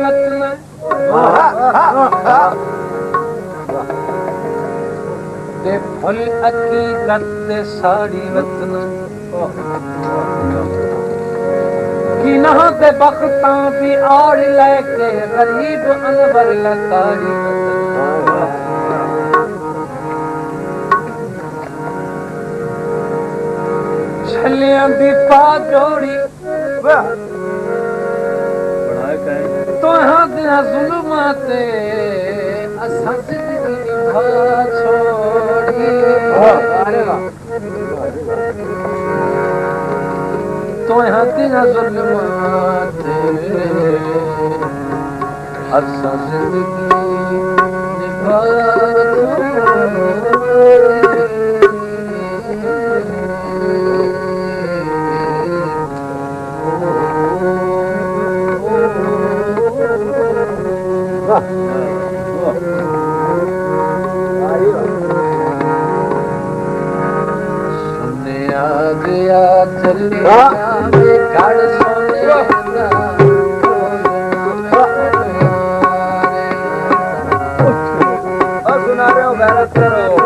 रत्न ते फुल हकीकत ते साड़ी रत्न किन्ह ते बख्तां भी आड़ लेके गरीब अनवर लताड़ी छलियां दी पा जोड़ी तो हाँ दिया जुल्मा ते असां जिंदगी निभा छोड़ी तो हाँ दिया जुल्मा ते असां जिंदगी निभा गया चले जावे घर सोने सुना रहे हो मेहनत करो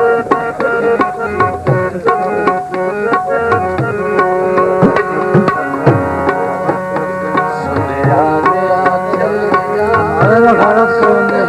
सुने आ गया चले जावे घर सोने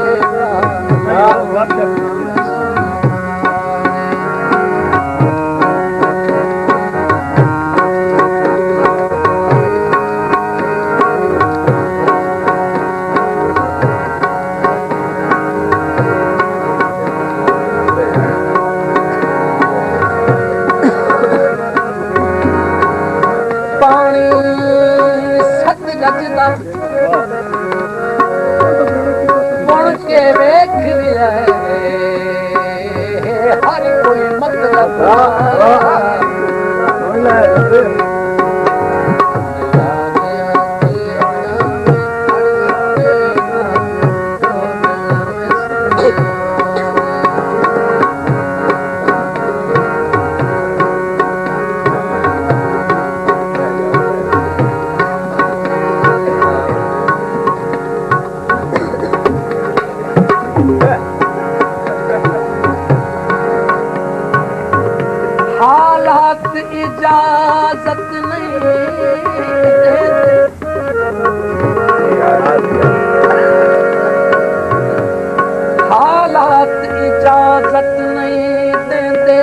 इजाजत नहीं हालात इजाजत नहीं देते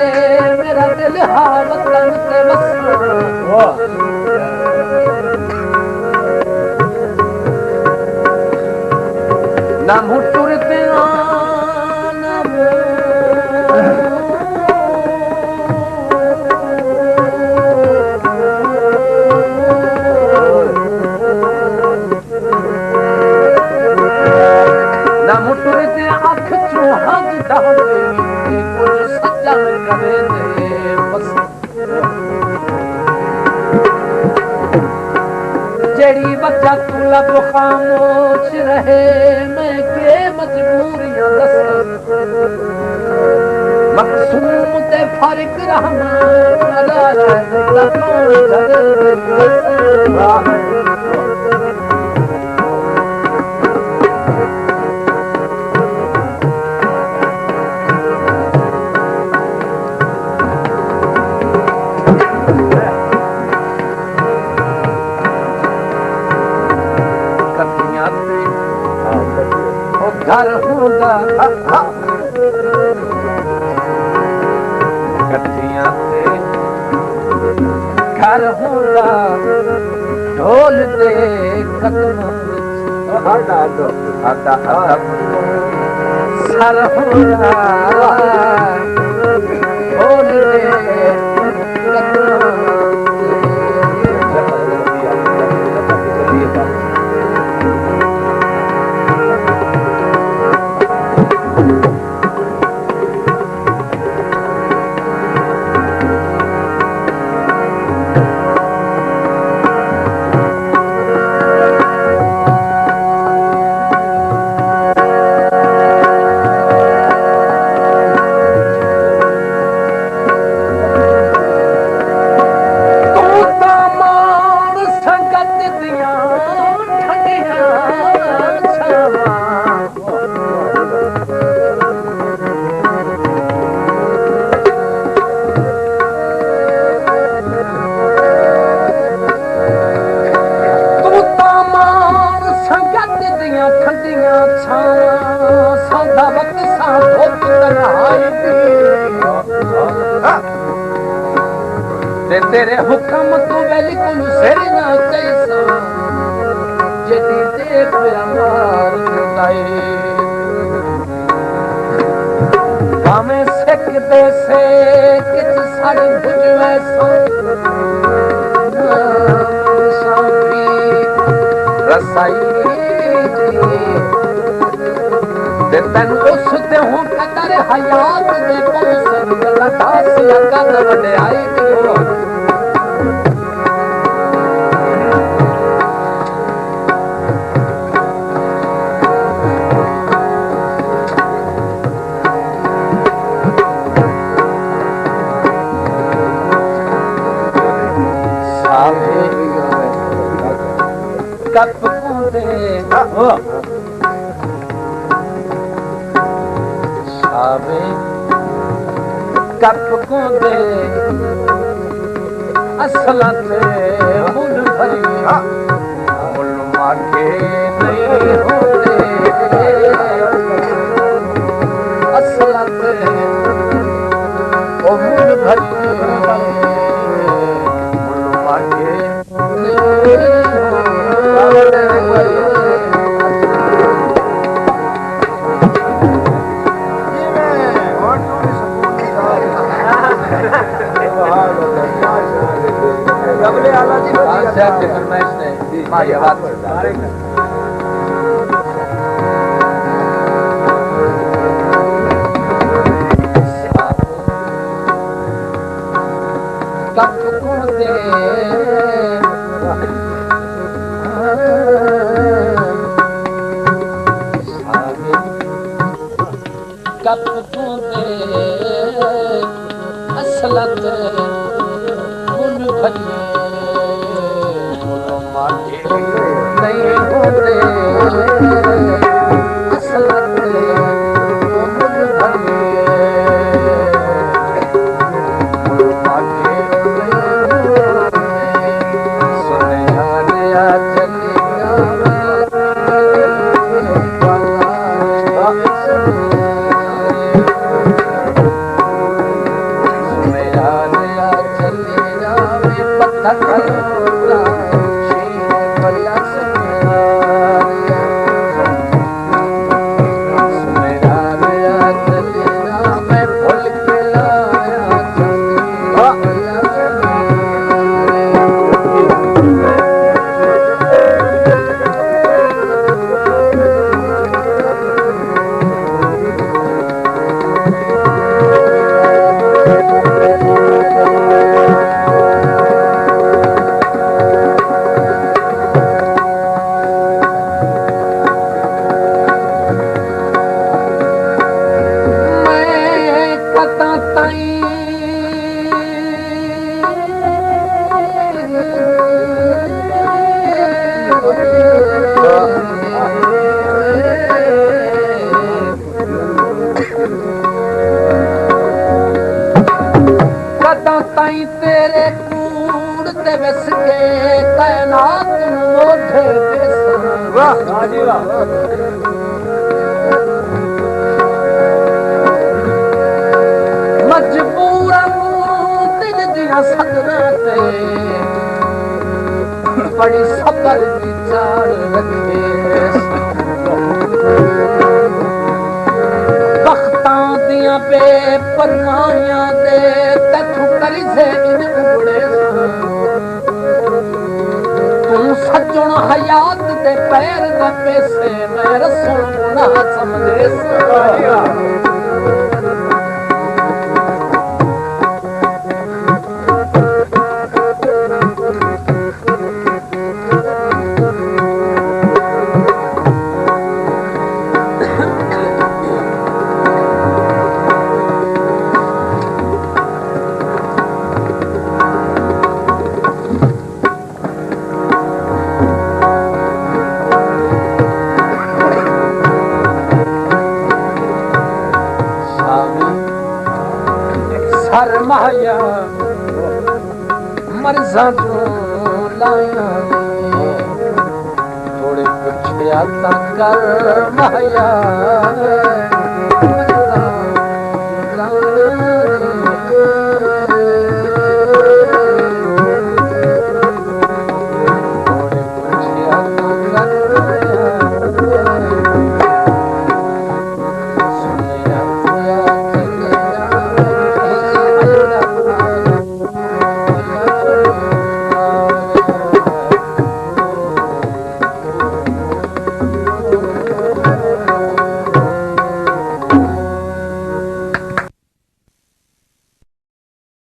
मेरा दिल वतन से बस ना मुँह टुरते जेड़ी बच्चा तू लब खामोश रहे मैं के मजबूरियां दस मकसूम ते फर्क रहमान घर होगा कठिया से घर होगा ढोल दे कदमों सर होगा ढोल दे तेरे हुक्म तो बिल्कुल सिर ना कैसा जदी दे प्यार जुदाई भाਵੇਂ सिख दे से किच सड़ बुझवे साफी रसाई ते तन उस ते हूं कदर हयात दे पौसन गला दास लगा वडे आई कप दे सावे कप को दे असला ते मुल भरी मुल माके नहीं होते असला ते ओ मुल भरी मुल माके असलत मुल भरी मुल माके नहीं होते असलत मुल भरी मुल माके सुने आया चलिया तेरे कूड़ ते वस के कायनात मोढे ते वाह जी वाह मजबूरा तिन दिया सदरा ते बड़ी सबर दी चाल रखे वक्तां दिया बेपरवाहियां दे तू करी से इन उबड़े तू सजण हयात दे पैर न पैसे मैं रसूल ना समझे सरमाया मर्जा तू लाया थोड़े पुछया ता कर माया